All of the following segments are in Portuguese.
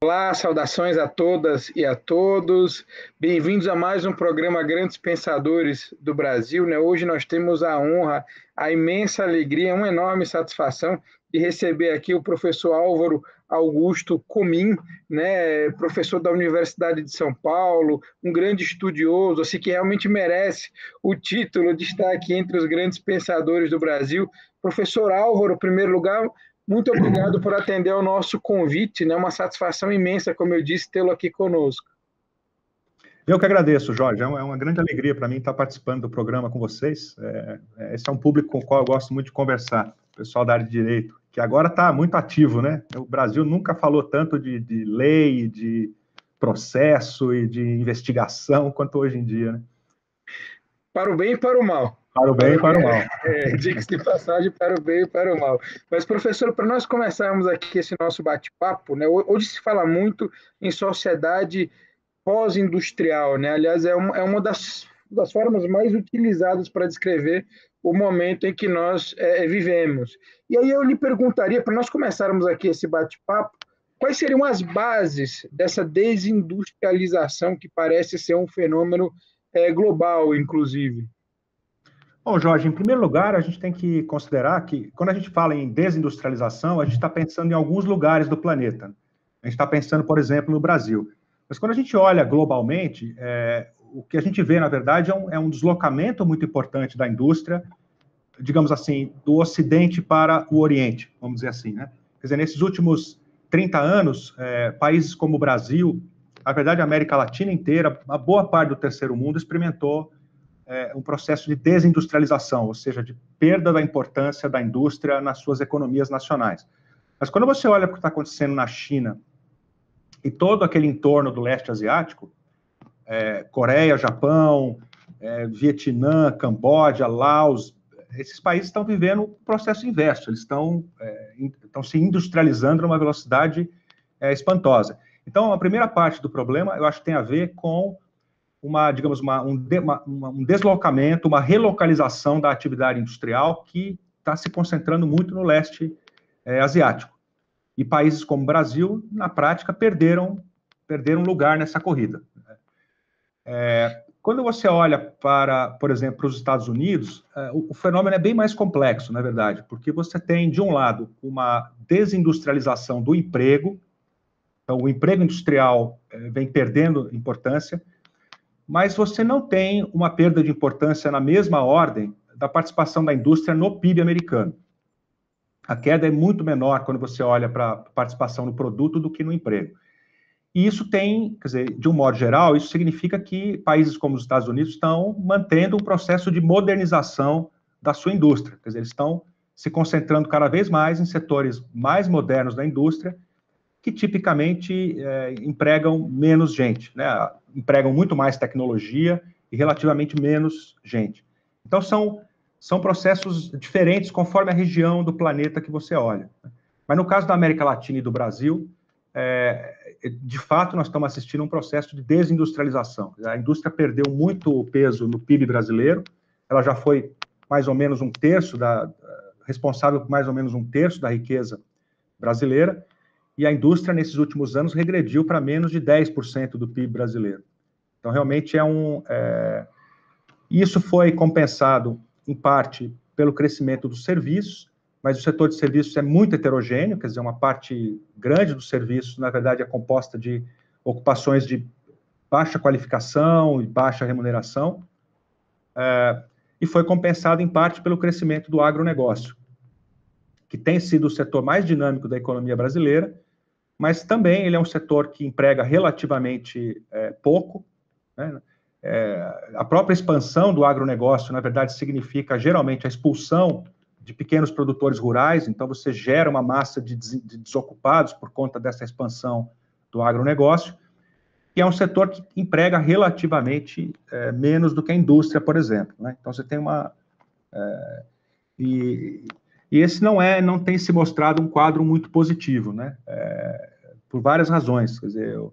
Olá, saudações a todas e a todos. Bem-vindos a mais um programa Grandes Pensadores do Brasil, né? Hoje nós temos a honra, a imensa alegria, uma enorme satisfação de receber aqui o professor Álvaro Augusto Comim, né? Professor da Universidade de São Paulo, um grande estudioso, assim, que realmente merece o título de estar aqui entre os grandes pensadores do Brasil. Professor Álvaro, em primeiro lugar, muito obrigado por atender ao nosso convite, né? Uma satisfação imensa, como eu disse, tê-lo aqui conosco. Eu que agradeço, Jorge. É uma grande alegria para mim estar participando do programa com vocês. Esse é um público com o qual eu gosto muito de conversar, o pessoal da área de direito, que agora está muito ativo, né? O Brasil nunca falou tanto de lei, de processo e de investigação quanto hoje em dia, né? Para o bem e para o mal. Para o bem e para o mal. Diga-se de passagem, para o bem e para o mal. Mas, professor, para nós começarmos aqui esse nosso bate-papo, né? Hoje se fala muito em sociedade pós-industrial, né? Aliás, é uma das formas mais utilizadas para descrever o momento em que nós vivemos. E aí eu lhe perguntaria, para nós começarmos aqui esse bate-papo, quais seriam as bases dessa desindustrialização que parece ser um fenômeno global, inclusive? Bom, Jorge, em primeiro lugar, a gente tem que considerar que, quando a gente fala em desindustrialização, a gente está pensando em alguns lugares do planeta. A gente está pensando, por exemplo, no Brasil. Mas quando a gente olha globalmente, o que a gente vê, na verdade, é um deslocamento muito importante da indústria, digamos assim, do Ocidente para o Oriente, vamos dizer assim, né? Quer dizer, nesses últimos 30 anos, países como o Brasil, na verdade, a América Latina inteira, a boa parte do terceiro mundo experimentou um processo de desindustrialização, ou seja, de perda da importância da indústria nas suas economias nacionais. Mas quando você olha o que está acontecendo na China e todo aquele entorno do leste asiático, Coreia, Japão, Vietnã, Camboja, Laos, esses países estão vivendo um processo inverso, eles estão se industrializando numa velocidade espantosa. Então, a primeira parte do problema, eu acho que tem a ver com um deslocamento, uma relocalização da atividade industrial que está se concentrando muito no leste asiático. E países como o Brasil, na prática, perderam lugar nessa corrida. Quando você olha para, por exemplo, para os Estados Unidos, o fenômeno é bem mais complexo, na verdade, porque você tem, de um lado, uma desindustrialização do emprego, então o emprego industrial vem perdendo importância, mas você não tem uma perda de importância na mesma ordem da participação da indústria no PIB americano. A queda é muito menor quando você olha para a participação no produto do que no emprego. E isso tem, quer dizer, de um modo geral, isso significa que países como os Estados Unidos estão mantendo um processo de modernização da sua indústria. Quer dizer, eles estão se concentrando cada vez mais em setores mais modernos da indústria, que tipicamente empregam menos gente, né? Empregam muito mais tecnologia e relativamente menos gente. Então, são processos diferentes conforme a região do planeta que você olha. Mas no caso da América Latina e do Brasil, de fato, nós estamos assistindo a um processo de desindustrialização. A indústria perdeu muito peso no PIB brasileiro, ela já foi mais ou menos responsável por mais ou menos um terço da riqueza brasileira, e a indústria, nesses últimos anos, regrediu para menos de 10% do PIB brasileiro. Então, realmente Isso foi compensado, em parte, pelo crescimento dos serviços, mas o setor de serviços é muito heterogêneo, quer dizer, uma parte grande dos serviços, na verdade, é composta de ocupações de baixa qualificação e baixa remuneração, e foi compensado, em parte, pelo crescimento do agronegócio, que tem sido o setor mais dinâmico da economia brasileira, mas também ele é um setor que emprega relativamente pouco, né? A própria expansão do agronegócio, na verdade, significa geralmente a expulsão de pequenos produtores rurais, então você gera uma massa de desocupados por conta dessa expansão do agronegócio, que é um setor que emprega relativamente menos do que a indústria, por exemplo, né? Então você tem e esse não tem se mostrado um quadro muito positivo, né? Por várias razões. Quer dizer, o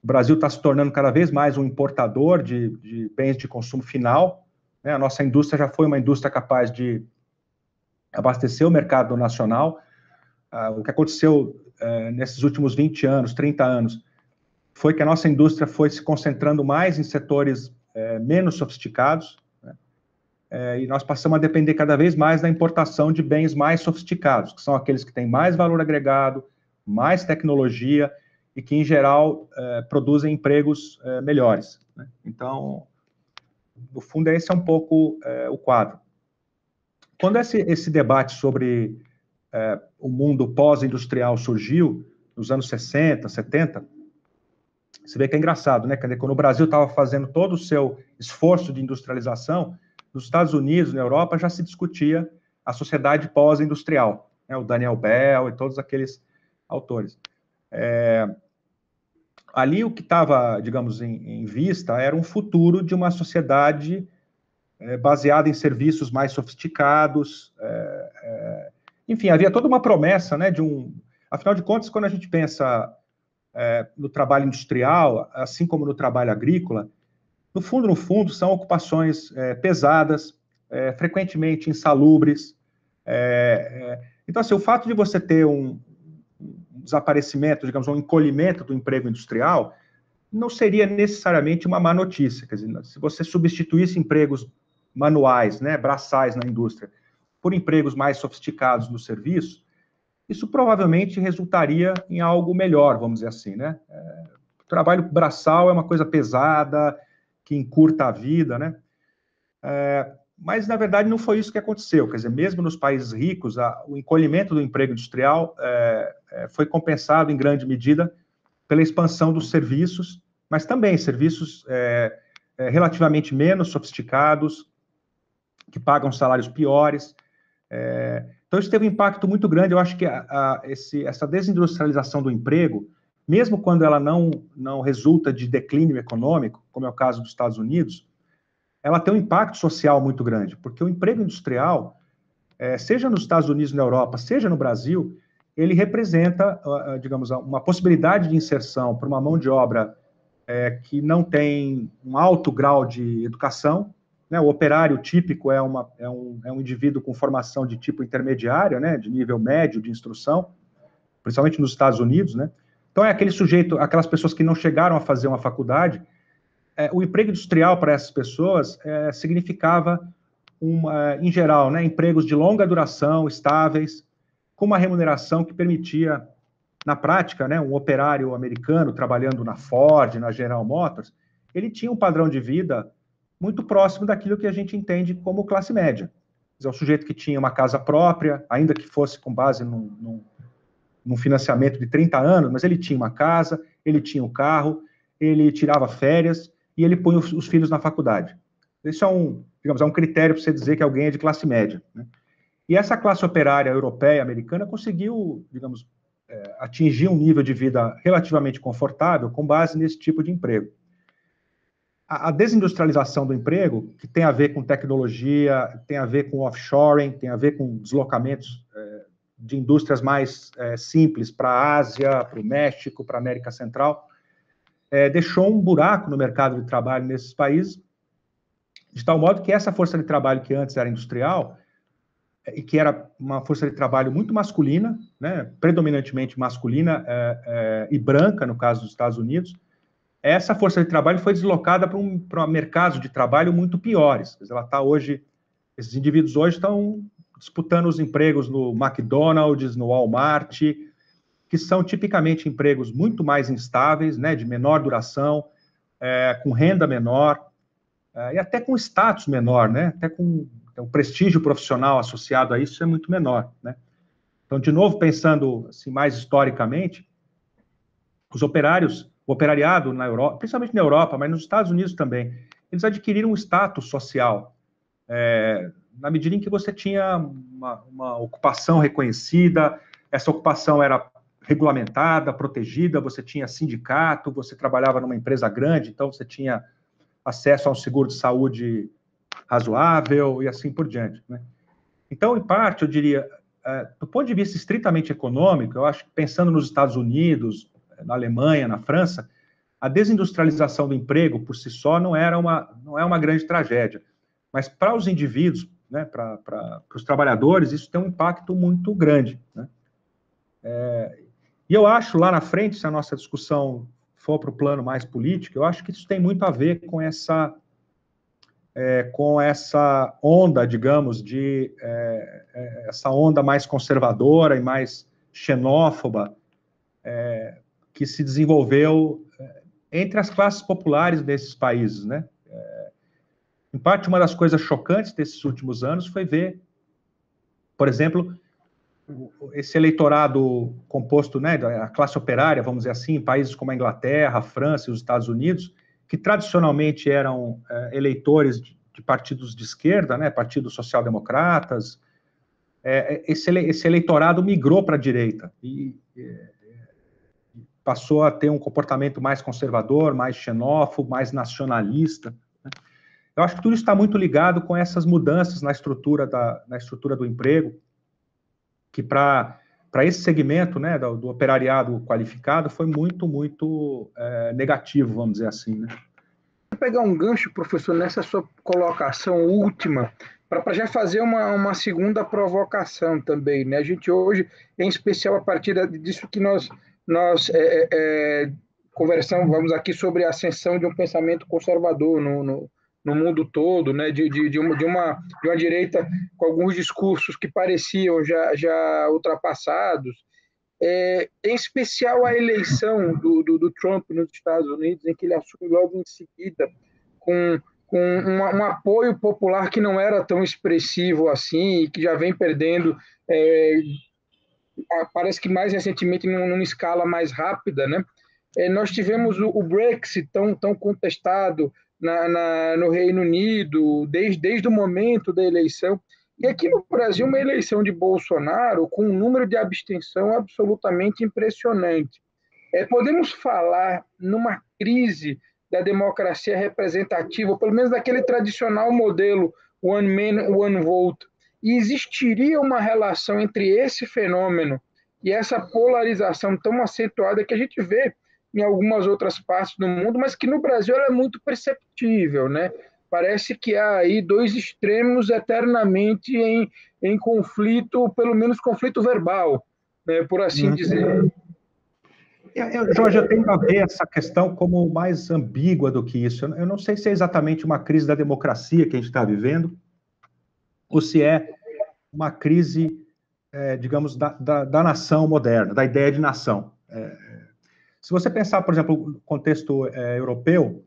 Brasil está se tornando cada vez mais um importador de bens de consumo final, né? A nossa indústria já foi uma indústria capaz de abastecer o mercado nacional. O que aconteceu nesses últimos 20 anos, 30 anos, foi que a nossa indústria foi se concentrando mais em setores menos sofisticados, né? E nós passamos a depender cada vez mais da importação de bens mais sofisticados, que são aqueles que têm mais valor agregado, mais tecnologia e que, em geral, produzem empregos melhores, né? Então, no fundo, esse é um pouco o quadro. Quando esse debate sobre o mundo pós-industrial surgiu, nos anos 60, 70, você vê que é engraçado, né? Quando o Brasil estava fazendo todo o seu esforço de industrialização, nos Estados Unidos, na Europa, já se discutia a sociedade pós-industrial, né? O Daniel Bell e todos aqueles autores. Ali o que estava, digamos, em vista era um futuro de uma sociedade baseada em serviços mais sofisticados. Enfim, havia toda uma promessa, né, Afinal de contas, quando a gente pensa no trabalho industrial, assim como no trabalho agrícola, no fundo, são ocupações pesadas, frequentemente insalubres. Então, assim, o fato de você ter um desaparecimento, digamos, um encolhimento do emprego industrial, não seria necessariamente uma má notícia. Quer dizer, se você substituísse empregos manuais, né, braçais na indústria, por empregos mais sofisticados no serviço, isso provavelmente resultaria em algo melhor, vamos dizer assim, né? O trabalho braçal é uma coisa pesada, que encurta a vida, né? Mas, na verdade, não foi isso que aconteceu. Quer dizer, mesmo nos países ricos, o encolhimento do emprego industrial foi compensado, em grande medida, pela expansão dos serviços, mas também serviços relativamente menos sofisticados, que pagam salários piores. Então, isso teve um impacto muito grande. Eu acho que essa desindustrialização do emprego, mesmo quando ela não resulta de declínio econômico, como é o caso dos Estados Unidos, ela tem um impacto social muito grande, porque o emprego industrial, seja nos Estados Unidos e na Europa, seja no Brasil, ele representa, digamos, uma possibilidade de inserção para uma mão de obra que não tem um alto grau de educação, né? O operário típico é um indivíduo com formação de tipo intermediário, né? De nível médio de instrução, principalmente nos Estados Unidos, né? Então, é aquele sujeito, aquelas pessoas que não chegaram a fazer uma faculdade. O emprego industrial para essas pessoas significava, em geral, né, empregos de longa duração, estáveis, com uma remuneração que permitia, na prática, né, um operário americano trabalhando na Ford, na General Motors, ele tinha um padrão de vida muito próximo daquilo que a gente entende como classe média. É um sujeito que tinha uma casa própria, ainda que fosse com base num financiamento de 30 anos, mas ele tinha uma casa, ele tinha um carro, ele tirava férias e ele põe os filhos na faculdade. Isso é um critério para você dizer que alguém é de classe média, né? E essa classe operária europeia, americana, conseguiu, digamos, atingir um nível de vida relativamente confortável com base nesse tipo de emprego. A desindustrialização do emprego, que tem a ver com tecnologia, tem a ver com offshoring, tem a ver com deslocamentos de indústrias mais simples para a Ásia, para o México, para a América Central, deixou um buraco no mercado de trabalho nesses países, de tal modo que essa força de trabalho que antes era industrial, e que era uma força de trabalho muito masculina, né, predominantemente masculina e branca, no caso dos Estados Unidos, essa força de trabalho foi deslocada para mercados de trabalho muito piores. Ela está hoje, esses indivíduos hoje estão disputando os empregos no McDonald's, no Walmart, que são tipicamente empregos muito mais instáveis, né, de menor duração, com renda menor, e até com status menor, né, até com o prestígio profissional associado a isso é muito menor, né. Então, de novo, pensando assim, mais historicamente, o operariado na Europa, principalmente na Europa, mas nos Estados Unidos também, eles adquiriram um status social, na medida em que você tinha uma ocupação reconhecida, essa ocupação era regulamentada, protegida, você tinha sindicato, você trabalhava numa empresa grande, então você tinha acesso a um seguro de saúde razoável e assim por diante, né? Então, em parte, eu diria, do ponto de vista estritamente econômico, eu acho que pensando nos Estados Unidos, na Alemanha, na França, a desindustrialização do emprego por si só não é uma grande tragédia, mas para os indivíduos, né, para os trabalhadores, isso tem um impacto muito grande, né? E eu acho, lá na frente, se a nossa discussão for para o plano mais político, eu acho que isso tem muito a ver com essa onda, digamos, essa onda mais conservadora e mais xenófoba que se desenvolveu entre as classes populares desses países, né? Em parte, uma das coisas chocantes desses últimos anos foi ver, por exemplo, esse eleitorado composto, né, da classe operária, vamos dizer assim, em países como a Inglaterra, a França e os Estados Unidos, que tradicionalmente eram eleitores de partidos de esquerda, né, partidos social-democratas, esse eleitorado migrou para a direita e passou a ter um comportamento mais conservador, mais xenófobo, mais nacionalista. Eu acho que tudo está muito ligado com essas mudanças na estrutura do emprego, que para esse segmento, né, do operariado qualificado foi muito, muito negativo, vamos dizer assim, né? Vou pegar um gancho, professor, nessa sua colocação última, para já fazer uma segunda provocação também, né? A gente hoje, em especial a partir disso que nós conversamos, vamos aqui sobre a ascensão de um pensamento conservador no mundo todo, né? De uma direita com alguns discursos que pareciam já ultrapassados, em especial a eleição do Trump nos Estados Unidos, em que ele assume logo em seguida com um apoio popular que não era tão expressivo assim, e que já vem perdendo, parece que mais recentemente numa escala mais rápida, né? Nós tivemos o Brexit tão contestado no Reino Unido, desde o momento da eleição. E aqui no Brasil, uma eleição de Bolsonaro com um número de abstenção absolutamente impressionante. Podemos falar numa crise da democracia representativa, ou pelo menos daquele tradicional modelo one man, one vote. E existiria uma relação entre esse fenômeno e essa polarização tão acentuada que a gente vê em algumas outras partes do mundo, mas que no Brasil ela é muito perceptível, né? Parece que há aí dois extremos eternamente em conflito, pelo menos conflito verbal, né, por assim dizer. Jorge, eu tento ver essa questão como mais ambígua do que isso. Eu não sei se é exatamente uma crise da democracia que a gente está vivendo, ou se é uma crise, digamos, da nação moderna, da ideia de nação. Se você pensar, por exemplo, no contexto europeu,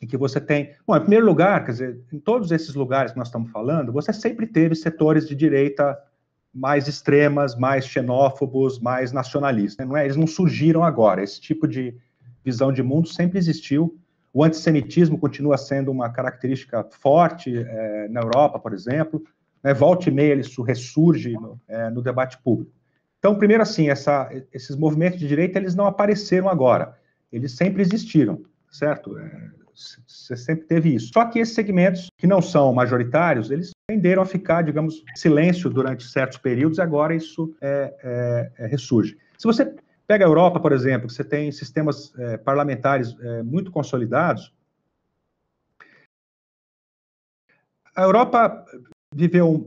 em que você tem... Bom, em primeiro lugar, quer dizer, em todos esses lugares que nós estamos falando, você sempre teve setores de direita mais extremas, mais xenófobos, mais nacionalistas. Não é? Eles não surgiram agora. Esse tipo de visão de mundo sempre existiu. O antissemitismo continua sendo uma característica forte na Europa, por exemplo. Volta e meia ele ressurge no debate público. Então, primeiro assim, esses movimentos de direita, eles não apareceram agora. Eles sempre existiram, certo? Você sempre teve isso. Só que esses segmentos que não são majoritários, eles tenderam a ficar, digamos, em silêncio durante certos períodos, e agora isso ressurge. Se você pega a Europa, por exemplo, que você tem sistemas parlamentares muito consolidados, a Europa viveu,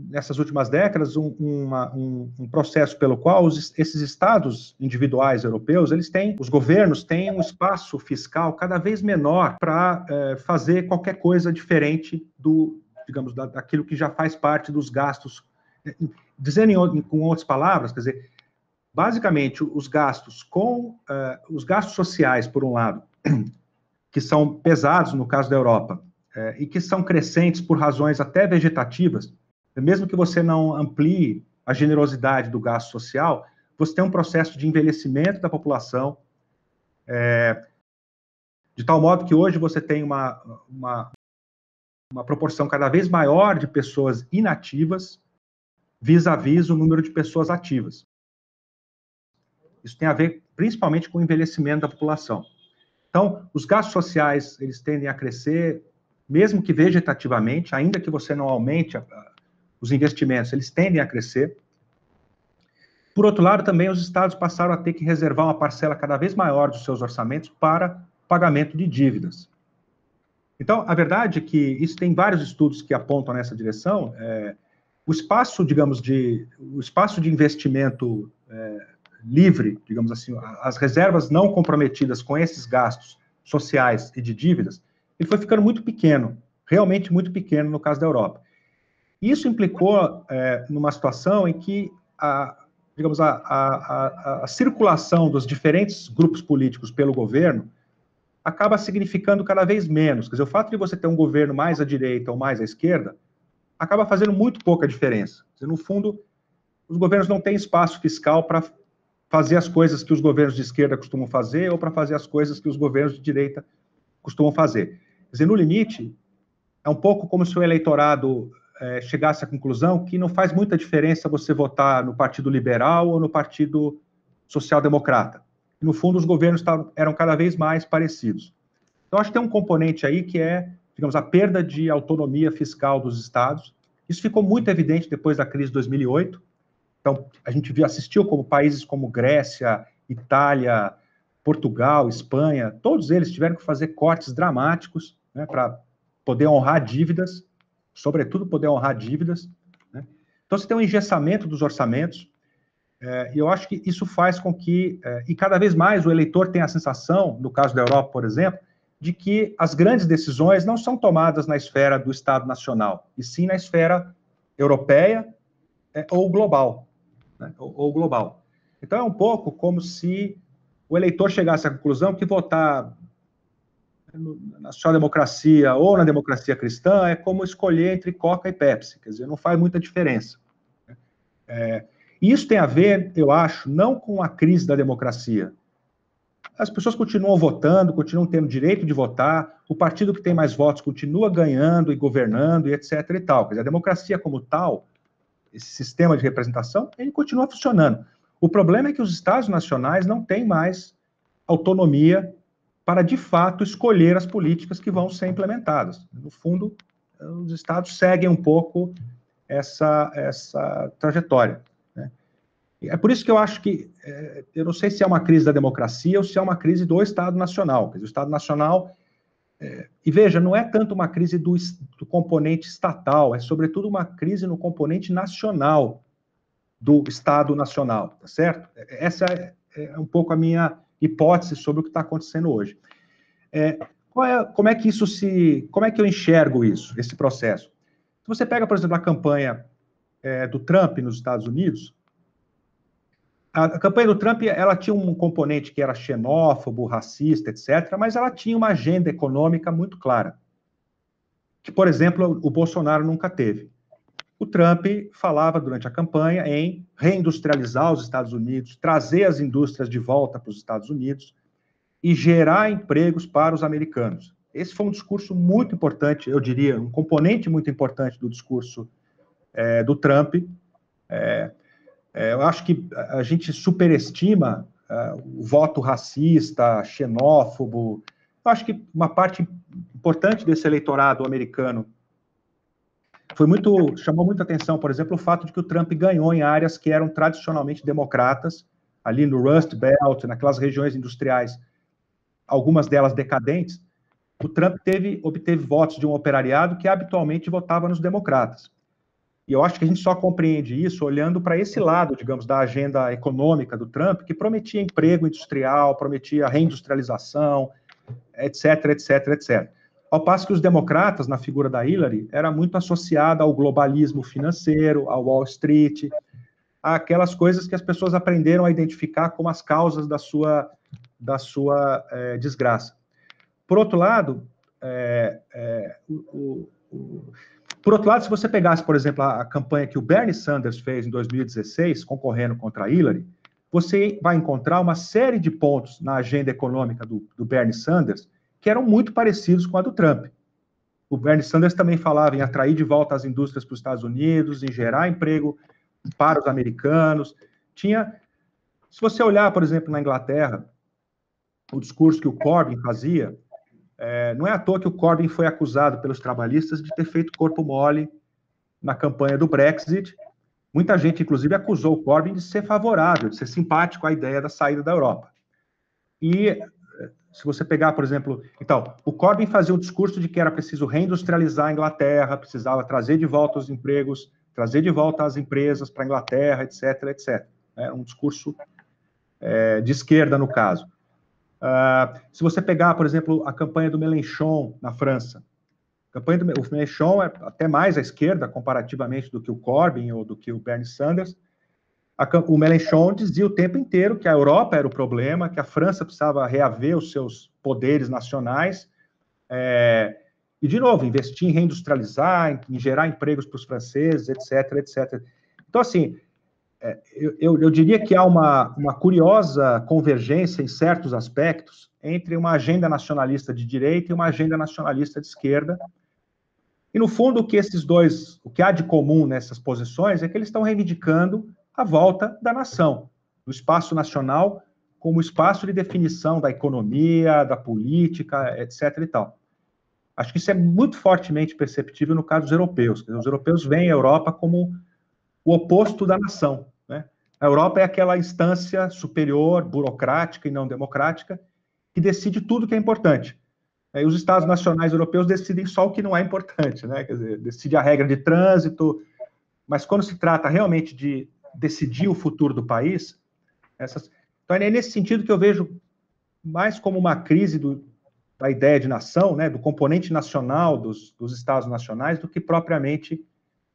nessas últimas décadas, um processo pelo qual esses estados individuais europeus, os governos têm um espaço fiscal cada vez menor para fazer qualquer coisa diferente digamos, daquilo que já faz parte dos gastos. Dizendo com outras palavras, quer dizer, basicamente, os gastos sociais, por um lado, que são pesados no caso da Europa, e que são crescentes por razões até vegetativas, mesmo que você não amplie a generosidade do gasto social, você tem um processo de envelhecimento da população, de tal modo que hoje você tem uma proporção cada vez maior de pessoas inativas vis-à-vis o número de pessoas ativas. Isso tem a ver principalmente com o envelhecimento da população. Então, os gastos sociais, eles tendem a crescer, mesmo que vegetativamente, ainda que você não aumente os investimentos, eles tendem a crescer. Por outro lado, também os estados passaram a ter que reservar uma parcela cada vez maior dos seus orçamentos para pagamento de dívidas. Então, a verdade é que isso tem vários estudos que apontam nessa direção. O espaço, digamos, o espaço de investimento livre, digamos assim, as reservas não comprometidas com esses gastos sociais e de dívidas, ele foi ficando muito pequeno, realmente muito pequeno no caso da Europa. Isso implicou numa situação em que digamos, a circulação dos diferentes grupos políticos pelo governo acaba significando cada vez menos. Quer dizer, o fato de você ter um governo mais à direita ou mais à esquerda acaba fazendo muito pouca diferença. Quer dizer, no fundo, os governos não têm espaço fiscal para fazer as coisas que os governos de esquerda costumam fazer ou para fazer as coisas que os governos de direita costumam fazer. Quer dizer, no limite, é um pouco como se o eleitorado chegasse à conclusão que não faz muita diferença você votar no Partido Liberal ou no Partido Social-Democrata. No fundo, os governos eram cada vez mais parecidos. Então, acho que tem um componente aí que é, digamos, a perda de autonomia fiscal dos estados. Isso ficou muito evidente depois da crise de 2008. Então, a gente assistiu como países como Grécia, Itália, Portugal, Espanha, todos eles tiveram que fazer cortes dramáticos, né, para poder honrar dívidas, sobretudo poder honrar dívidas, né? Então, você tem um engessamento dos orçamentos, e eu acho que isso faz com que, e cada vez mais o eleitor tem a sensação, no caso da Europa, por exemplo, de que as grandes decisões não são tomadas na esfera do Estado Nacional, e sim na esfera europeia ou global, né? Ou global. Então, é um pouco como se o eleitor chegasse à conclusão que votar na social-democracia ou na democracia cristã é como escolher entre Coca e Pepsi, quer dizer, não faz muita diferença. E isso tem a ver, eu acho, não com a crise da democracia. As pessoas continuam votando, continuam tendo direito de votar, o partido que tem mais votos continua ganhando e governando, e etc. e tal. Quer dizer, a democracia como tal, esse sistema de representação, ele continua funcionando. O problema é que os estados nacionais não têm mais autonomia para, de fato, escolher as políticas que vão ser implementadas. No fundo, os estados seguem um pouco essa trajetória, né? É por isso que eu acho que, eu não sei se é uma crise da democracia ou se é uma crise do Estado Nacional. Quer dizer, o Estado Nacional, e veja, não é tanto uma crise do componente estatal, é sobretudo uma crise no componente nacional do Estado Nacional, tá certo? Essa é um pouco a minha hipótese sobre o que está acontecendo hoje. Como é que eu enxergo isso, esse processo? Se você pega, por exemplo, a campanha do Trump nos Estados Unidos, a campanha do Trump, ela tinha um componente que era xenófobo, racista, etc., mas ela tinha uma agenda econômica muito clara, que, por exemplo, o Bolsonaro nunca teve. O Trump falava durante a campanha em reindustrializar os Estados Unidos, trazer as indústrias de volta para os Estados Unidos e gerar empregos para os americanos. Esse foi um discurso muito importante, eu diria, um componente muito importante do discurso do Trump. Eu acho que a gente superestima o voto racista, xenófobo. Eu acho que uma parte importante desse eleitorado americano chamou muita atenção, por exemplo, o fato de que o Trump ganhou em áreas que eram tradicionalmente democratas, ali no Rust Belt, naquelas regiões industriais, algumas delas decadentes. O Trump obteve votos de um operariado que habitualmente votava nos democratas. E eu acho que a gente só compreende isso olhando para esse lado, digamos, da agenda econômica do Trump, que prometia emprego industrial, prometia reindustrialização, etc, etc, etc. Ao passo que os democratas, na figura da Hillary, era muito associada ao globalismo financeiro, ao Wall Street, aquelas coisas que as pessoas aprenderam a identificar como as causas da sua desgraça. Por outro lado, se você pegasse, por exemplo, a campanha que o Bernie Sanders fez em 2016, concorrendo contra a Hillary, você vai encontrar uma série de pontos na agenda econômica do Bernie Sanders que eram muito parecidos com a do Trump. O Bernie Sanders também falava em atrair de volta as indústrias para os Estados Unidos, em gerar emprego para os americanos. Se você olhar, por exemplo, na Inglaterra, o discurso que o Corbyn fazia, não é à toa que o Corbyn foi acusado pelos trabalhistas de ter feito corpo mole na campanha do Brexit. Muita gente, inclusive, acusou o Corbyn de ser favorável, de ser simpático à ideia da saída da Europa. E se você pegar, por exemplo... Então, o Corbyn fazia um discurso de que era preciso reindustrializar a Inglaterra, precisava trazer de volta os empregos, trazer de volta as empresas para a Inglaterra, etc, etc. É um discurso de esquerda, no caso. Se você pegar, por exemplo, a campanha do Mélenchon na França, o Mélenchon é até mais à esquerda, comparativamente, do que o Corbyn ou do que o Bernie Sanders. O Mélenchon dizia o tempo inteiro que a Europa era o problema, que a França precisava reaver os seus poderes nacionais, e, de novo, investir em reindustrializar, em gerar empregos para os franceses, etc, etc. Então, assim, eu diria que há uma curiosa convergência em certos aspectos entre uma agenda nacionalista de direita e uma agenda nacionalista de esquerda. E, no fundo, o que há de comum nessas posições é que eles estão reivindicando a volta da nação, do espaço nacional como espaço de definição da economia, da política, etc. e tal. Acho que isso é muito fortemente perceptível no caso dos europeus. Os europeus veem a Europa como o oposto da nação, né? A Europa é aquela instância superior, burocrática e não democrática, que decide tudo que é importante. E os Estados nacionais europeus decidem só o que não é importante, né? Quer dizer, decide a regra de trânsito, mas quando se trata realmente de decidir o futuro do país, então é nesse sentido que eu vejo mais como uma crise da ideia de nação, né, do componente nacional dos Estados nacionais, do que propriamente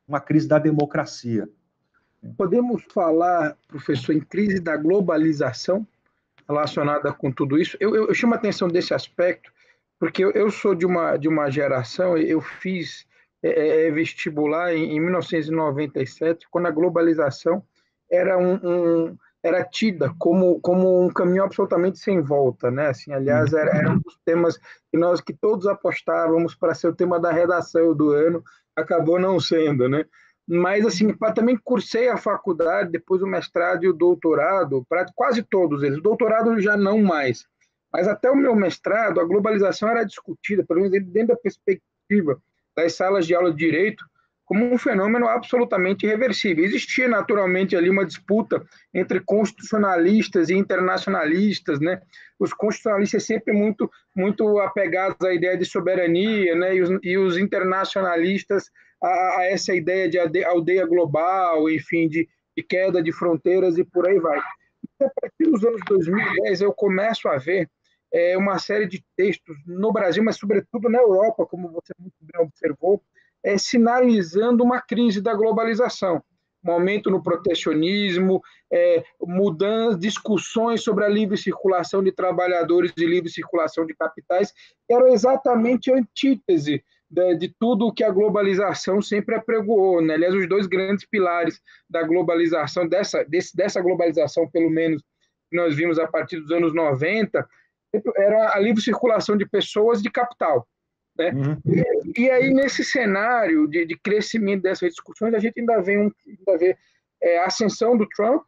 uma crise da democracia. Podemos falar, professor, em crise da globalização relacionada com tudo isso? Eu chamo a atenção desse aspecto, porque eu sou de uma geração, eu fiz vestibular em 1997, quando a globalização era era tida como um caminho absolutamente sem volta, né? Assim, aliás, era um dos temas que todos apostávamos para ser o tema da redação do ano, acabou não sendo, né? Mas, assim, também cursei a faculdade, depois o mestrado e o doutorado, para quase todos eles. O doutorado já não mais. Mas até o meu mestrado, a globalização era discutida, pelo menos dentro da perspectiva das salas de aula de direito, como um fenômeno absolutamente irreversível. Existia, naturalmente, ali uma disputa entre constitucionalistas e internacionalistas, né? Os constitucionalistas sempre muito apegados à ideia de soberania, né? E os internacionalistas a essa ideia de aldeia global, enfim, de queda de fronteiras e por aí vai. A partir dos anos 2010, eu começo a ver uma série de textos no Brasil, mas sobretudo na Europa, como você muito bem observou, sinalizando uma crise da globalização, um aumento no protecionismo, mudanças, discussões sobre a livre circulação de trabalhadores e livre circulação de capitais, que eram exatamente a antítese de tudo o que a globalização sempre apregoou, né? Aliás, os dois grandes pilares da globalização, dessa globalização, pelo menos, que nós vimos a partir dos anos 90, era a livre circulação de pessoas e de capital, né? E aí, nesse cenário de crescimento dessas discussões, a gente ainda vê a ascensão do Trump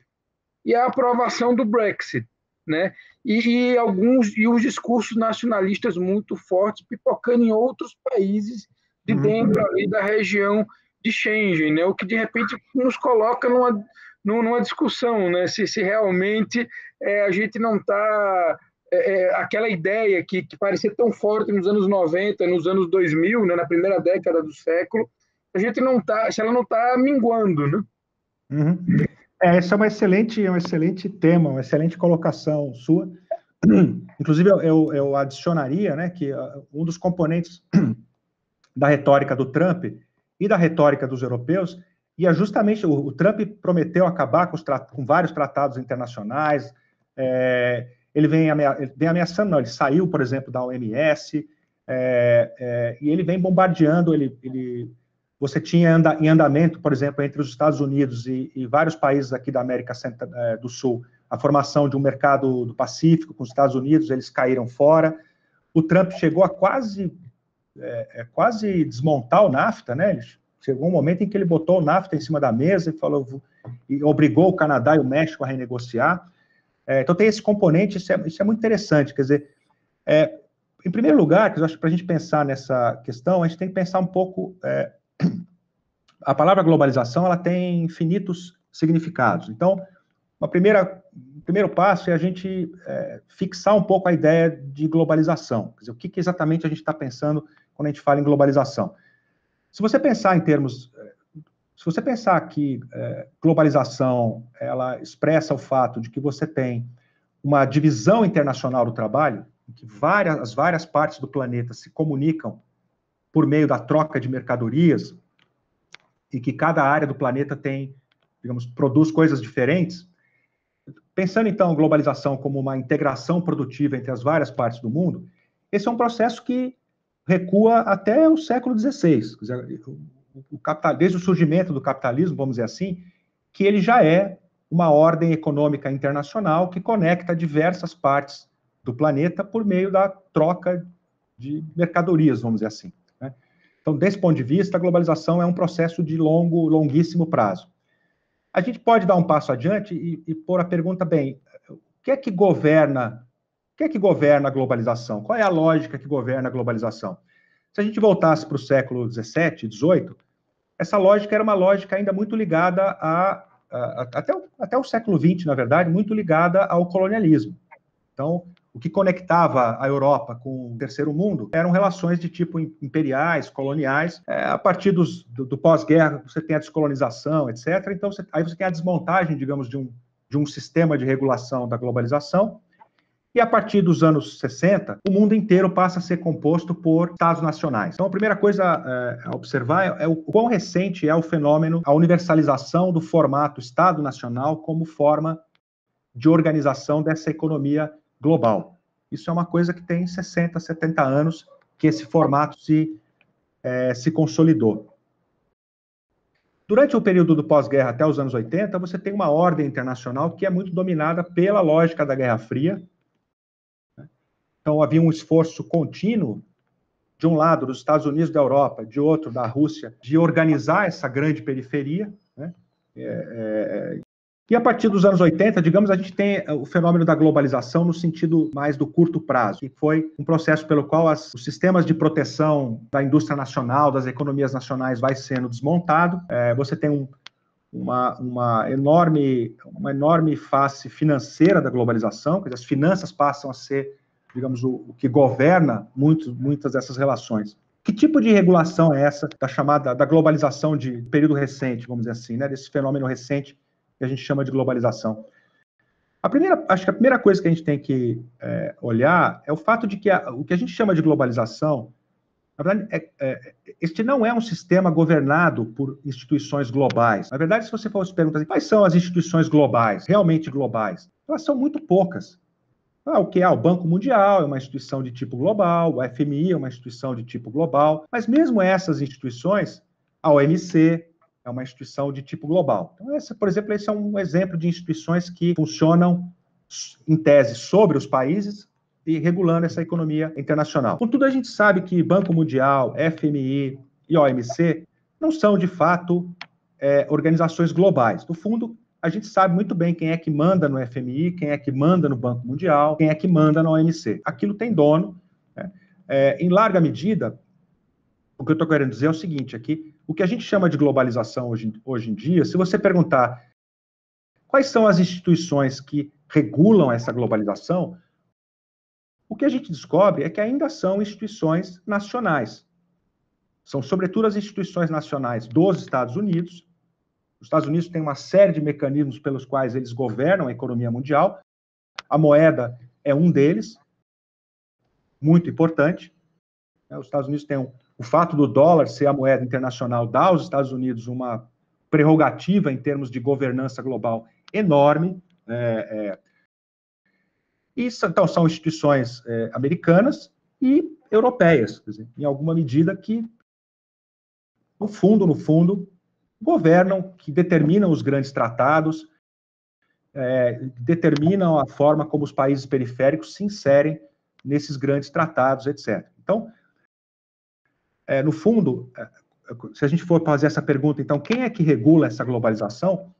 e a aprovação do Brexit, né? E os discursos nacionalistas muito fortes pipocando em outros países de dentro ali da região de Schengen, né? O que de repente nos coloca numa discussão, né? Se realmente a gente não está aquela ideia que parecia tão forte nos anos 90, nos anos 2000, né? Na primeira década do século, a gente não tá, se ela não está minguando, né? Esse é um excelente tema, uma excelente colocação sua. Inclusive, eu adicionaria, né, que um dos componentes da retórica do Trump e da retórica dos europeus ia justamente, o Trump prometeu acabar com vários tratados internacionais, ele vem ameaçando, não, ele saiu, por exemplo, da OMS, e ele vem bombardeando, você tinha em andamento, por exemplo, entre os Estados Unidos e vários países aqui da América do Sul, a formação de um mercado do Pacífico com os Estados Unidos, eles caíram fora. O Trump chegou a quase desmontar o NAFTA, né? Chegou um momento em que ele botou o NAFTA em cima da mesa e obrigou o Canadá e o México a renegociar. Então tem esse componente, isso é muito interessante, quer dizer, em primeiro lugar, eu acho que para a gente pensar nessa questão, a gente tem que pensar um pouco, a palavra globalização, ela tem infinitos significados. Então, o primeiro passo é a gente fixar um pouco a ideia de globalização, quer dizer, o que exatamente a gente está pensando quando a gente fala em globalização. Se você pensar que globalização, ela expressa o fato de que você tem uma divisão internacional do trabalho, em que as várias partes do planeta se comunicam por meio da troca de mercadorias, e que cada área do planeta tem, digamos, produz coisas diferentes. Pensando, então, a globalização como uma integração produtiva entre as várias partes do mundo, esse é um processo que recua até o século XVI, desde o surgimento do capitalismo, vamos dizer assim, que ele já é uma ordem econômica internacional que conecta diversas partes do planeta por meio da troca de mercadorias, vamos dizer assim, né? Então, desse ponto de vista, a globalização é um processo de longuíssimo prazo. A gente pode dar um passo adiante e pôr a pergunta, bem, o que é que governa a globalização? Qual é a lógica que governa a globalização? Se a gente voltasse para o século XVII, XVIII, essa lógica era uma lógica ainda muito ligada até o século XX, na verdade, muito ligada ao colonialismo. Então, o que conectava a Europa com o terceiro mundo eram relações de tipo imperiais, coloniais. A partir do pós-guerra, você tem a descolonização, etc. Então, aí você tem a desmontagem, digamos, de um sistema de regulação da globalização. E a partir dos anos 60, o mundo inteiro passa a ser composto por Estados nacionais. Então, a primeira coisa a observar é o quão recente é o fenômeno, a universalização do formato Estado nacional como forma de organização dessa economia global. Isso é uma coisa que tem 60, 70 anos que esse formato se consolidou. Durante o período do pós-guerra até os anos 80, você tem uma ordem internacional que é muito dominada pela lógica da Guerra Fria. Então, havia um esforço contínuo, de um lado, dos Estados Unidos da Europa, de outro, da Rússia, de organizar essa grande periferia, né? E a partir dos anos 80, digamos, a gente tem o fenômeno da globalização no sentido mais do curto prazo, que foi um processo pelo qual os sistemas de proteção da indústria nacional, das economias nacionais, vai sendo desmontado. Você tem uma enorme face financeira da globalização, quer dizer, as finanças passam a ser, digamos, o que governa muitas dessas relações. Que tipo de regulação é essa da globalização de período recente, vamos dizer assim, né, desse fenômeno recente que a gente chama de globalização? Acho que a primeira coisa que a gente tem que olhar é o fato de que o que a gente chama de globalização, na verdade, este não é um sistema governado por instituições globais. Na verdade, se você for se perguntar assim, quais são as instituições globais, realmente globais, elas são muito poucas. O que é? O Banco Mundial é uma instituição de tipo global, o FMI é uma instituição de tipo global, mas mesmo essas instituições, a OMC é uma instituição de tipo global. Então, por exemplo, esse é um exemplo de instituições que funcionam, em tese, sobre os países e regulando essa economia internacional. Contudo, a gente sabe que Banco Mundial, FMI e OMC não são, de fato, organizações globais. No fundo, a gente sabe muito bem quem é que manda no FMI, quem é que manda no Banco Mundial, quem é que manda na OMC. Aquilo tem dono, né? Em larga medida, o que eu estou querendo dizer é o seguinte, aqui, o que a gente chama de globalização hoje em dia, se você perguntar quais são as instituições que regulam essa globalização, o que a gente descobre é que ainda são instituições nacionais. São, sobretudo, as instituições nacionais dos Estados Unidos. Os Estados Unidos têm uma série de mecanismos pelos quais eles governam a economia mundial. A moeda é um deles, muito importante. Os Estados Unidos têm o fato do dólar ser a moeda internacional dá aos Estados Unidos uma prerrogativa em termos de governança global enorme. Então, são instituições americanas e europeias, quer dizer, em alguma medida que, no fundo, governam, que determinam os grandes tratados, determinam a forma como os países periféricos se inserem nesses grandes tratados, etc. Então, no fundo, se a gente for fazer essa pergunta, então, quem é que regula essa globalização?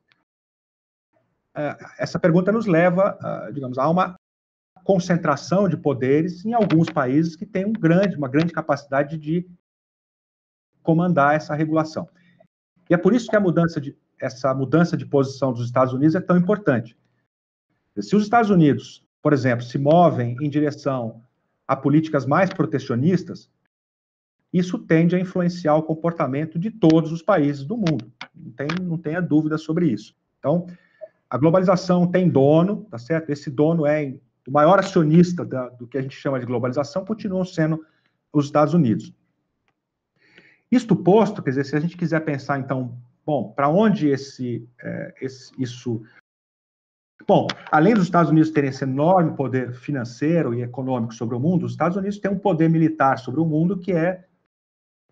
Essa pergunta nos leva, digamos, a uma concentração de poderes em alguns países que têm uma grande capacidade de comandar essa regulação. E é por isso que essa mudança de posição dos Estados Unidos é tão importante. Se os Estados Unidos, por exemplo, se movem em direção a políticas mais protecionistas, isso tende a influenciar o comportamento de todos os países do mundo. Não tenha dúvida sobre isso. Então, a globalização tem dono, tá certo? Esse dono é o maior acionista do que a gente chama de globalização, continuam sendo os Estados Unidos. Isto posto, quer dizer, se a gente quiser pensar, então, bom, para onde isso... Bom, além dos Estados Unidos terem esse enorme poder financeiro e econômico sobre o mundo, os Estados Unidos têm um poder militar sobre o mundo que é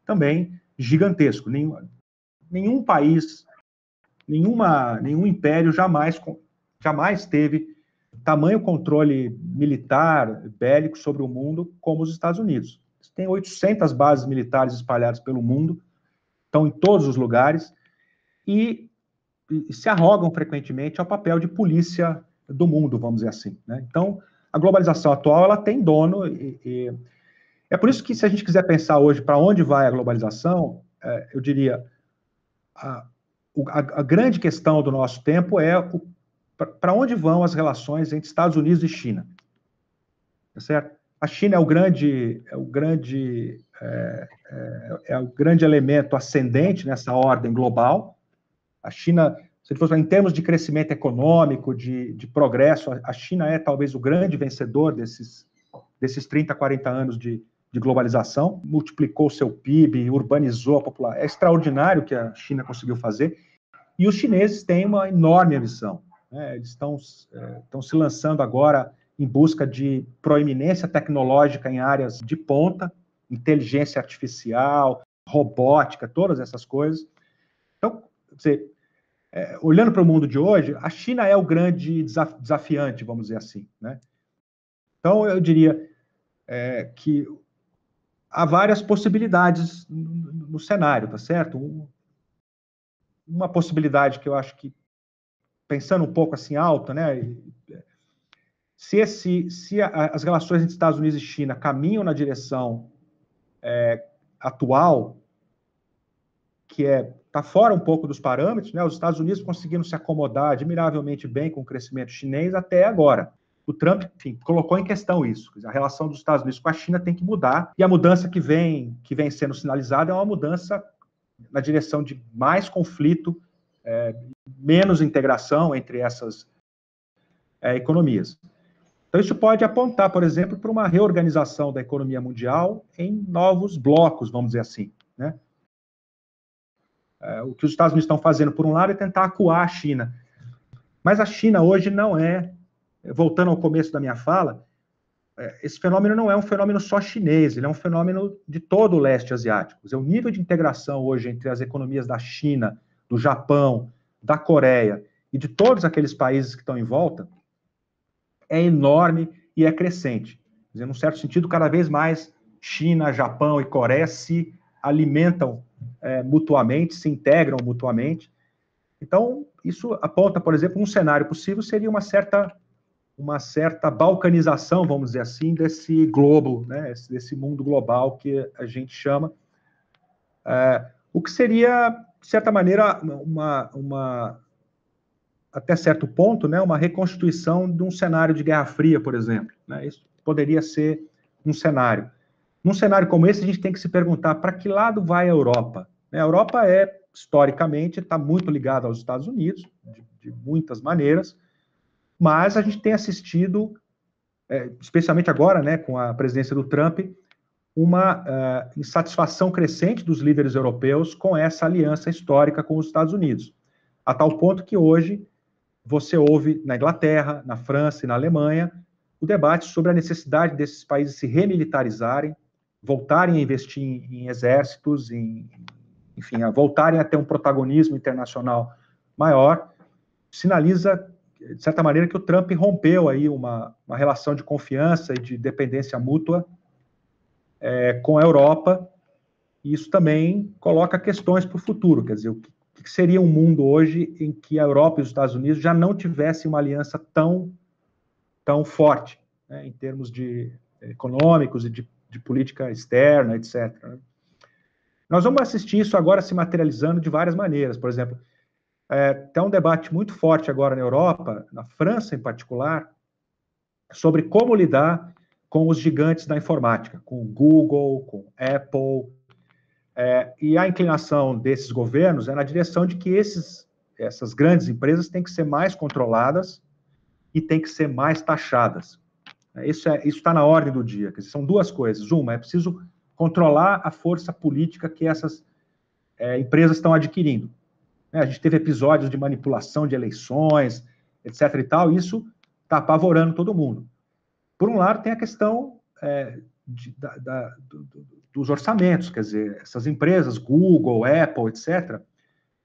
também gigantesco. Nenhum país, nenhum império jamais teve tamanho controle militar, bélico sobre o mundo como os Estados Unidos. Tem 800 bases militares espalhadas pelo mundo, estão em todos os lugares, e se arrogam frequentemente ao papel de polícia do mundo, vamos dizer assim, né? Então, a globalização atual, ela tem dono, e é por isso que, se a gente quiser pensar hoje para onde vai a globalização, eu diria, a grande questão do nosso tempo é para onde vão as relações entre Estados Unidos e China, tá certo? A China é o grande elemento ascendente nessa ordem global. A China, se fosse em termos de crescimento econômico, de progresso, a China é talvez o grande vencedor desses 30, 40 anos de globalização, multiplicou seu PIB, urbanizou a população. É extraordinário o que a China conseguiu fazer. E os chineses têm uma enorme ambição, né? Eles estão se lançando agora em busca de proeminência tecnológica em áreas de ponta, inteligência artificial, robótica, todas essas coisas. Então, olhando para o mundo de hoje, a China é o grande desafiante, vamos dizer assim, né? Então, eu diria que há várias possibilidades no cenário, tá certo? Uma possibilidade que eu acho que, pensando um pouco assim alto, né? Se as relações entre Estados Unidos e China caminham na direção atual, que está fora um pouco dos parâmetros, né? Os Estados Unidos conseguiram se acomodar admiravelmente bem com o crescimento chinês até agora. O Trump, enfim, colocou em questão isso. A relação dos Estados Unidos com a China tem que mudar, e a mudança que vem sendo sinalizada é uma mudança na direção de mais conflito, menos integração entre essas economias. Então, isso pode apontar, por exemplo, para uma reorganização da economia mundial em novos blocos, vamos dizer assim, né? O que os Estados Unidos estão fazendo, por um lado, é tentar acuar a China. Mas a China hoje não voltando ao começo da minha fala, esse fenômeno não é um fenômeno só chinês, ele é um fenômeno de todo o leste asiático. O nível de integração hoje entre as economias da China, do Japão, da Coreia e de todos aqueles países que estão em volta é enorme e é crescente. Quer dizer, num certo sentido, cada vez mais China, Japão e Coreia se alimentam mutuamente, se integram mutuamente. Então, isso aponta, por exemplo, um cenário possível seria uma certa balcanização, vamos dizer assim, desse globo, né, desse mundo global que a gente chama, o que seria, de certa maneira, até certo ponto, né, uma reconstituição de um cenário de Guerra Fria, por exemplo, né? Isso poderia ser um cenário. Num cenário como esse, a gente tem que se perguntar para que lado vai a Europa. A Europa historicamente, está muito ligada aos Estados Unidos, de muitas maneiras, mas a gente tem assistido, especialmente agora, né, com a presidência do Trump, uma insatisfação crescente dos líderes europeus com essa aliança histórica com os Estados Unidos, a tal ponto que hoje você ouve na Inglaterra, na França e na Alemanha o debate sobre a necessidade desses países se remilitarizarem, voltarem a investir em exércitos, enfim, a voltarem a ter um protagonismo internacional maior. Sinaliza, de certa maneira, que o Trump rompeu aí uma relação de confiança e de dependência mútua com a Europa, e isso também coloca questões para o futuro. Quer dizer, o que seria um mundo hoje em que a Europa e os Estados Unidos já não tivessem uma aliança tão forte, né, em termos econômicos e de política externa, etc. Nós vamos assistir isso agora se materializando de várias maneiras. Por exemplo, tem um debate muito forte agora na Europa, na França em particular, sobre como lidar com os gigantes da informática, com Google, com Apple, e a inclinação desses governos é na direção de que essas grandes empresas têm que ser mais controladas e têm que ser mais taxadas. Isso está na ordem do dia. Quer dizer, são duas coisas. Uma, é preciso controlar a força política que essas empresas estão adquirindo. A gente teve episódios de manipulação de eleições, etc. e tal, e isso está apavorando todo mundo. Por um lado, tem a questão dos orçamentos, quer dizer, essas empresas, Google, Apple, etc.,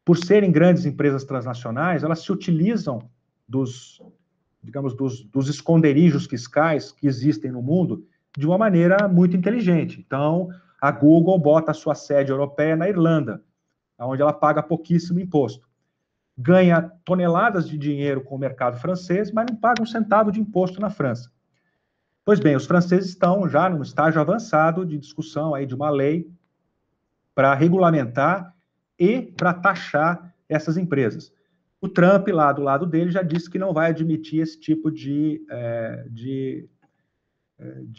por serem grandes empresas transnacionais, elas se utilizam dos esconderijos fiscais que existem no mundo de uma maneira muito inteligente. Então, a Google bota a sua sede europeia na Irlanda, onde ela paga pouquíssimo imposto. Ganha toneladas de dinheiro com o mercado francês, mas não paga um centavo de imposto na França. Pois bem, os franceses estão já num estágio avançado de discussão aí de uma lei para regulamentar e para taxar essas empresas. O Trump, lá do lado dele, já disse que não vai admitir esse tipo de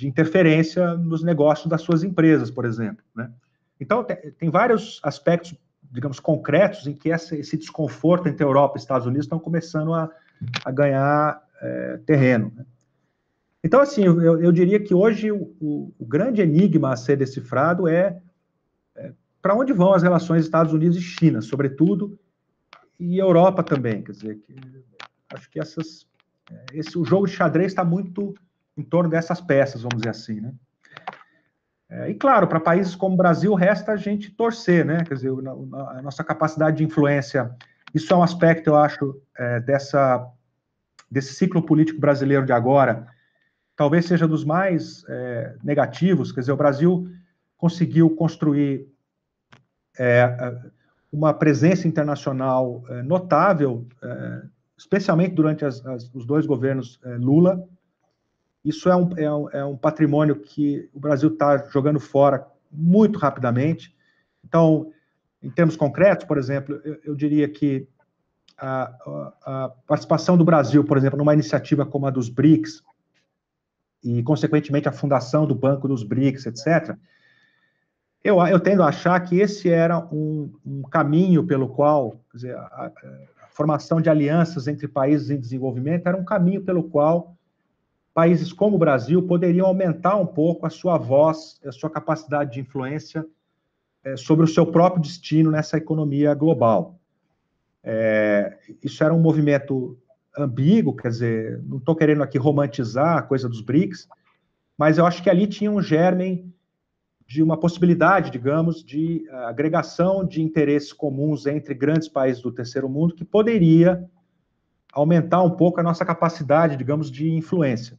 interferência nos negócios das suas empresas, por exemplo, né? Então, tem vários aspectos, digamos, concretos em que esse desconforto entre Europa e Estados Unidos estão começando a ganhar terreno, né? Então, assim, eu diria que hoje o grande enigma a ser decifrado é para onde vão as relações Estados Unidos e China, sobretudo, e Europa também. Quer dizer, acho que o jogo de xadrez está muito em torno dessas peças, vamos dizer assim, né? E claro, para países como o Brasil, resta a gente torcer, né? Quer dizer, a nossa capacidade de influência, isso é um aspecto, eu acho, desse ciclo político brasileiro de agora, talvez seja dos mais negativos. Quer dizer, o Brasil conseguiu construir uma presença internacional notável, especialmente durante os dois governos Lula. Isso é um patrimônio que o Brasil está jogando fora muito rapidamente. Então, em termos concretos, por exemplo, eu diria que a participação do Brasil, por exemplo, numa iniciativa como a dos BRICS, e, consequentemente, a fundação do Banco dos BRICS, etc., eu tendo a achar que esse era um caminho pelo qual, quer dizer, a formação de alianças entre países em desenvolvimento era um caminho pelo qual países como o Brasil poderiam aumentar um pouco a sua voz, a sua capacidade de influência sobre o seu próprio destino nessa economia global. Isso era um movimento ambíguo, quer dizer, não estou querendo aqui romantizar a coisa dos BRICS, mas eu acho que ali tinha um germen de uma possibilidade, digamos, de agregação de interesses comuns entre grandes países do terceiro mundo que poderia aumentar um pouco a nossa capacidade, digamos, de influência.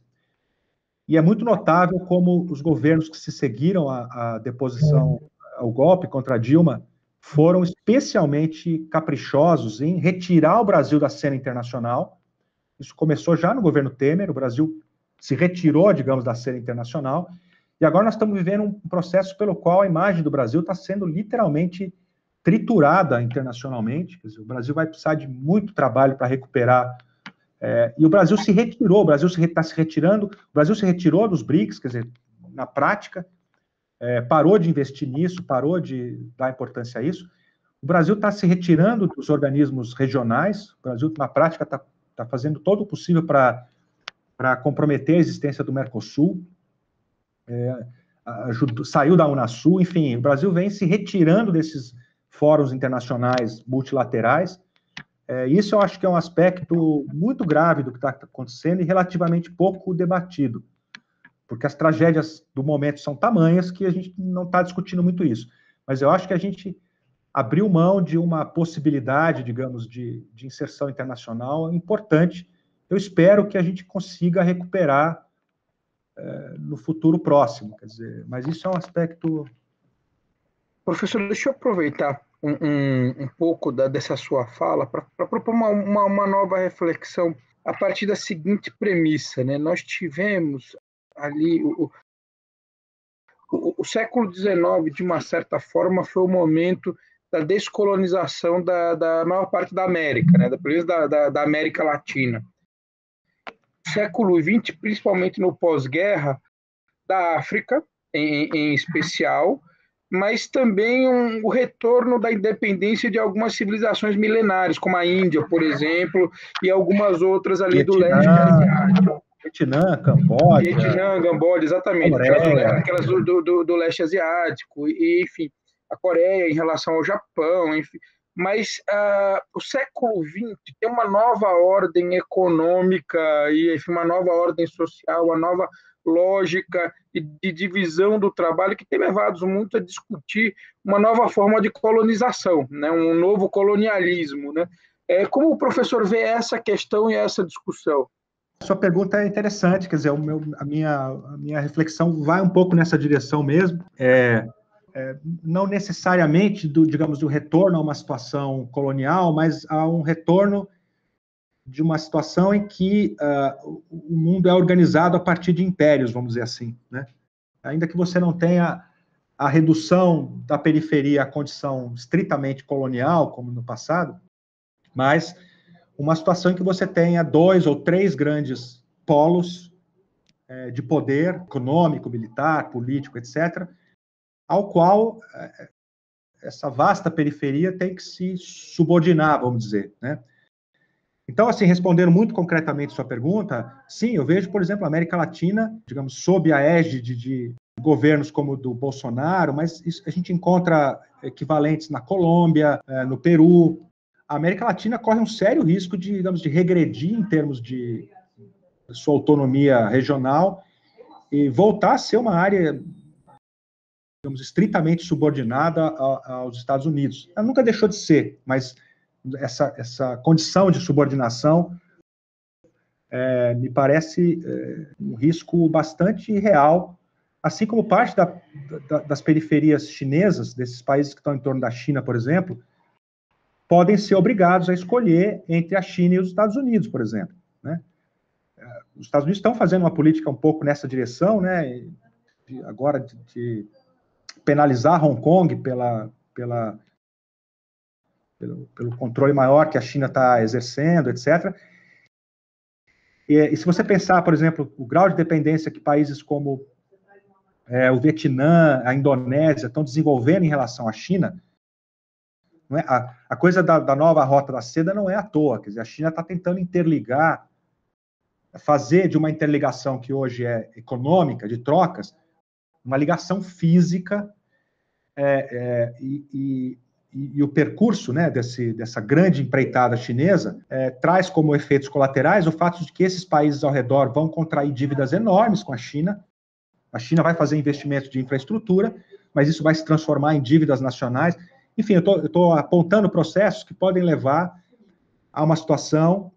E é muito notável como os governos que se seguiram à deposição, ao golpe contra Dilma, foram especialmente caprichosos em retirar o Brasil da cena internacional. Isso começou já no governo Temer, o Brasil se retirou, digamos, da cena internacional, e agora nós estamos vivendo um processo pelo qual a imagem do Brasil está sendo literalmente triturada internacionalmente. Quer dizer, o Brasil vai precisar de muito trabalho para recuperar. E o Brasil se retirou, o Brasil está se retirando, o Brasil se retirou dos BRICS, quer dizer, na prática, parou de investir nisso, parou de dar importância a isso. O Brasil está se retirando dos organismos regionais, o Brasil, na prática, está fazendo todo o possível para comprometer a existência do Mercosul, saiu da Unasul, enfim, o Brasil vem se retirando desses fóruns internacionais multilaterais. Isso eu acho que é um aspecto muito grave do que está acontecendo e relativamente pouco debatido, porque as tragédias do momento são tamanhas que a gente não está discutindo muito isso. Mas eu acho que a gente abriu mão de uma possibilidade, digamos, de inserção internacional importante. Eu espero que a gente consiga recuperar no futuro próximo, quer dizer, mas isso é um aspecto... Professor, deixa eu aproveitar um pouco dessa sua fala para propor uma nova reflexão a partir da seguinte premissa, né? Nós tivemos ali o século XIX, de uma certa forma, foi o momento da descolonização da maior parte da América, né? Da América Latina. Século XX, principalmente no pós-guerra, da África, em especial, mas também o retorno da independência de algumas civilizações milenares, como a Índia, por exemplo, e algumas outras ali do leste asiático. Vietnã, Camboja, Vietnã, Camboja, exatamente, Coreia. aquelas do leste asiático, e, enfim, a Coreia em relação ao Japão, enfim. Mas o século XX tem uma nova ordem econômica e, enfim, uma nova ordem social, uma nova lógica de divisão do trabalho que tem levado muito a discutir uma nova forma de colonização, né? Um novo colonialismo. Né? Como o professor vê essa questão e essa discussão? Sua pergunta é interessante, quer dizer, a minha reflexão vai um pouco nessa direção mesmo. Não necessariamente digamos, do retorno a uma situação colonial, mas a um retorno de uma situação em que o mundo é organizado a partir de impérios, vamos dizer assim, né? Ainda que você não tenha a redução da periferia à condição estritamente colonial, como no passado, mas uma situação em que você tenha 2 ou 3 grandes polos de poder econômico, militar, político, etc., ao qual essa vasta periferia tem que se subordinar, vamos dizer, né? Então, assim, respondendo muito concretamente sua pergunta, sim, eu vejo, por exemplo, a América Latina, digamos, sob a égide de governos como o do Bolsonaro, mas a gente encontra equivalentes na Colômbia, no Peru. A América Latina corre um sério risco de, digamos, de regredir em termos de sua autonomia regional e voltar a ser uma área, digamos, estritamente subordinada aos Estados Unidos. Ela nunca deixou de ser, mas essa condição de subordinação me parece um risco bastante real, assim como parte das periferias chinesas, desses países que estão em torno da China, por exemplo, podem ser obrigados a escolher entre a China e os Estados Unidos, por exemplo, né? Os Estados Unidos estão fazendo uma política um pouco nessa direção, né? Agora de penalizar Hong Kong pelo controle maior que a China está exercendo, etc. E se você pensar, por exemplo, o grau de dependência que países como o Vietnã, a Indonésia estão desenvolvendo em relação à China, não é? A coisa da nova rota da seda não é à toa, quer dizer, a China está tentando interligar, fazer de uma interligação que hoje é econômica, de trocas, uma ligação física, e o percurso, né, dessa grande empreitada chinesa traz como efeitos colaterais o fato de que esses países ao redor vão contrair dívidas enormes com a China vai fazer investimentos de infraestrutura, mas isso vai se transformar em dívidas nacionais. Enfim, eu estou apontando processos que podem levar a uma situação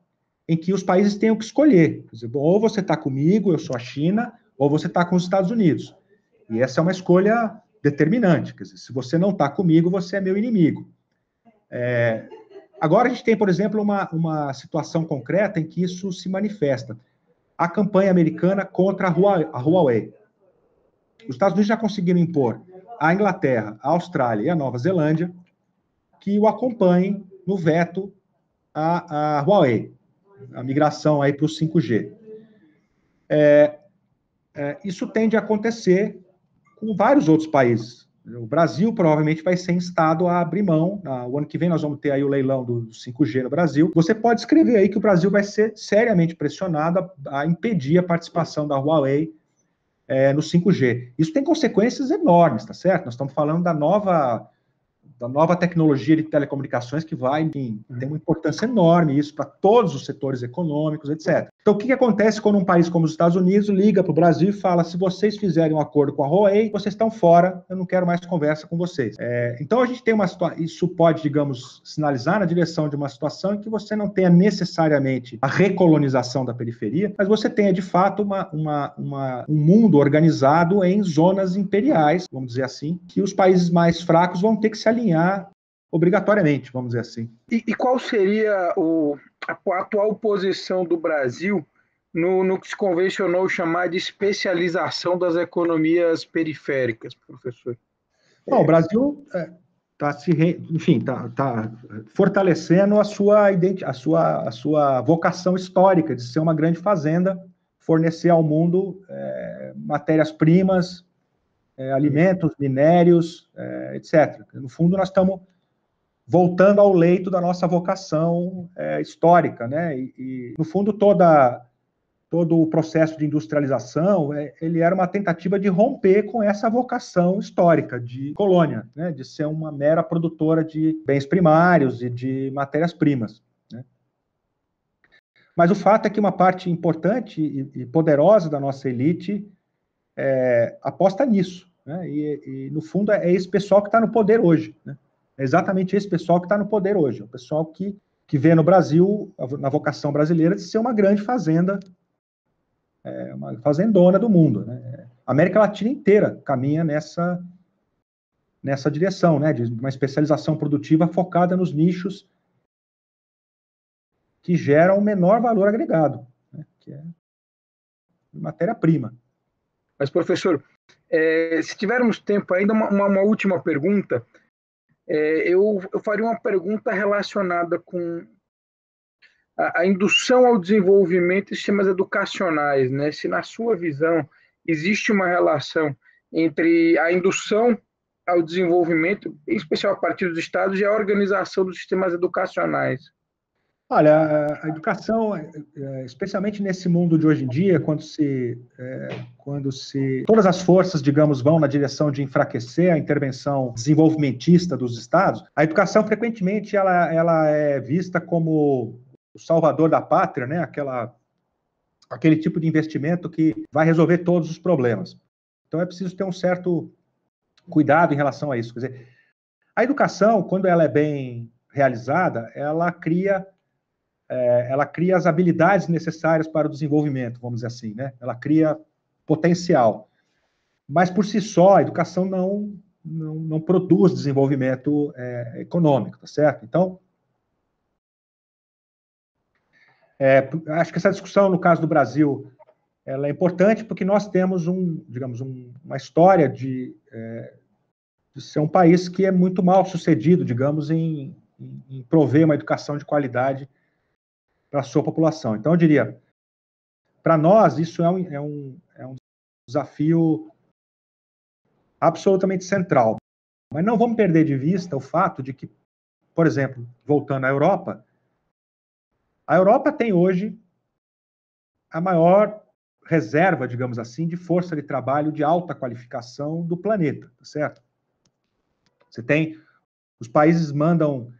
em que os países tenham que escolher. Quer dizer, ou você está comigo, eu sou a China, ou você está com os Estados Unidos. E essa é uma escolha determinante. Quer dizer, se você não está comigo, você é meu inimigo. Agora a gente tem, por exemplo, uma situação concreta em que isso se manifesta. A campanha americana contra a Huawei. Os Estados Unidos já conseguiram impor à Inglaterra, à Austrália e à Nova Zelândia que o acompanhem no veto à Huawei, a migração aí para o 5G. Isso tende a acontecer com vários outros países. O Brasil provavelmente vai ser instado a abrir mão. O ano que vem nós vamos ter aí o leilão do 5G no Brasil. Você pode escrever aí que o Brasil vai ser seriamente pressionado a impedir a participação da Huawei no 5G. Isso tem consequências enormes, tá certo? Nós estamos falando da nova tecnologia de telecomunicações que vai, enfim, tem uma importância enorme isso para todos os setores econômicos, etc. Então, o que acontece quando um país como os Estados Unidos liga para o Brasil e fala, se vocês fizerem um acordo com a Huawei, vocês estão fora, eu não quero mais conversa com vocês. Então, a gente tem uma situação, isso pode, digamos, sinalizar na direção de uma situação em que você não tenha necessariamente a recolonização da periferia, mas você tenha, de fato, um mundo organizado em zonas imperiais, vamos dizer assim, que os países mais fracos vão ter que se alinhar obrigatoriamente, vamos dizer assim. E qual seria a atual posição do Brasil no que se convencionou chamar de especialização das economias periféricas, professor? Bom, o Brasil está fortalecendo a sua vocação histórica de ser uma grande fazenda, fornecer ao mundo matérias-primas alimentos, minérios, etc. No fundo, nós estamos voltando ao leito da nossa vocação histórica, né? E no fundo, todo o processo de industrialização, ele era uma tentativa de romper com essa vocação histórica de colônia, né? De ser uma mera produtora de bens primários e de matérias-primas, né? Mas o fato é que uma parte importante e poderosa da nossa elite aposta nisso, né? E no fundo, é esse pessoal que está no poder hoje, né? É exatamente esse pessoal que está no poder hoje, o pessoal que vê no Brasil, na vocação brasileira, de ser uma grande fazenda, uma fazendona do mundo, né? A América Latina inteira caminha nessa direção, né? De uma especialização produtiva focada nos nichos que geram o menor valor agregado, né? Que é matéria-prima. Mas, professor, se tivermos tempo ainda, uma última pergunta. Eu faria uma pergunta relacionada com a indução ao desenvolvimento e sistemas educacionais, né? Se, na sua visão, existe uma relação entre a indução ao desenvolvimento, em especial a partir dos estados, e a organização dos sistemas educacionais. Olha, a educação, especialmente nesse mundo de hoje em dia, quando todas as forças, digamos, vão na direção de enfraquecer a intervenção desenvolvimentista dos estados, a educação frequentemente ela é vista como o salvador da pátria, né? Aquele tipo de investimento que vai resolver todos os problemas. Então é preciso ter um certo cuidado em relação a isso. Quer dizer, a educação, quando ela é bem realizada, ela cria as habilidades necessárias para o desenvolvimento, vamos dizer assim, né? Ela cria potencial. Mas, por si só, a educação não produz desenvolvimento econômico, tá certo? Então, acho que essa discussão, no caso do Brasil, ela é importante porque nós temos uma história de ser um país que é muito mal sucedido, digamos, em prover uma educação de qualidade para a sua população. Então, eu diria, para nós, isso é um desafio absolutamente central. Mas não vamos perder de vista o fato de que, por exemplo, voltando à Europa, a Europa tem hoje a maior reserva, digamos assim, de força de trabalho de alta qualificação do planeta, tá certo? Os países mandam,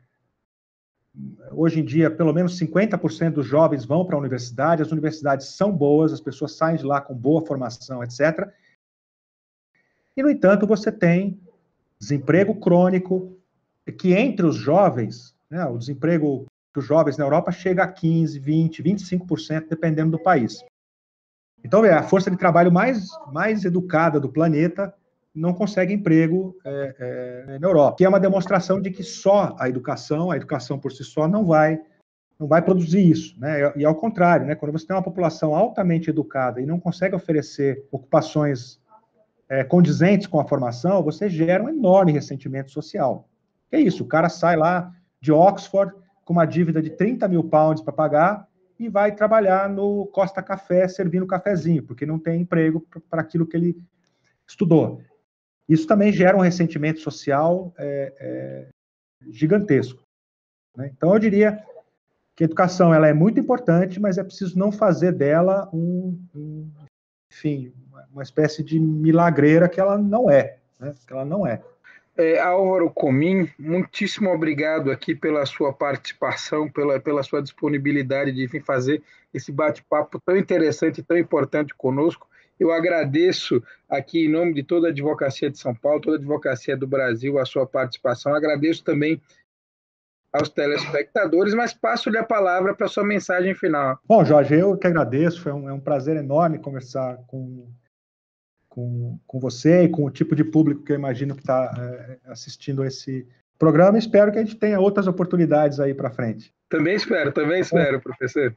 hoje em dia, pelo menos 50% dos jovens vão para a universidade, as universidades são boas, as pessoas saem de lá com boa formação, etc. E, no entanto, você tem desemprego crônico, que entre os jovens, né, o desemprego dos jovens na Europa chega a 15%, 20%, 25%, dependendo do país. Então, a força de trabalho mais educada do planeta não consegue emprego na Europa, que é uma demonstração de que só a educação por si só não vai produzir isso, né? E ao contrário, né? Quando você tem uma população altamente educada e não consegue oferecer ocupações condizentes com a formação, você gera um enorme ressentimento social. É isso, o cara sai lá de Oxford com uma dívida de 30 mil pounds para pagar e vai trabalhar no Costa Café servindo cafezinho, porque não tem emprego para aquilo que ele estudou. Isso também gera um ressentimento social gigantesco, né? Então, eu diria que a educação ela é muito importante, mas é preciso não fazer dela uma espécie de milagreira que ela não é, né? Que ela não é. Álvaro Comim, muitíssimo obrigado aqui pela sua participação, pela sua disponibilidade de vir fazer esse bate-papo tão interessante e tão importante conosco. Eu agradeço aqui, em nome de toda a Advocacia de São Paulo, toda a Advocacia do Brasil, a sua participação. Agradeço também aos telespectadores, mas passo-lhe a palavra para a sua mensagem final. Bom, Jorge, eu que agradeço, é um prazer enorme conversar com você e com o tipo de público que eu imagino que está assistindo esse programa. Espero que a gente tenha outras oportunidades aí para frente. Também espero, professor.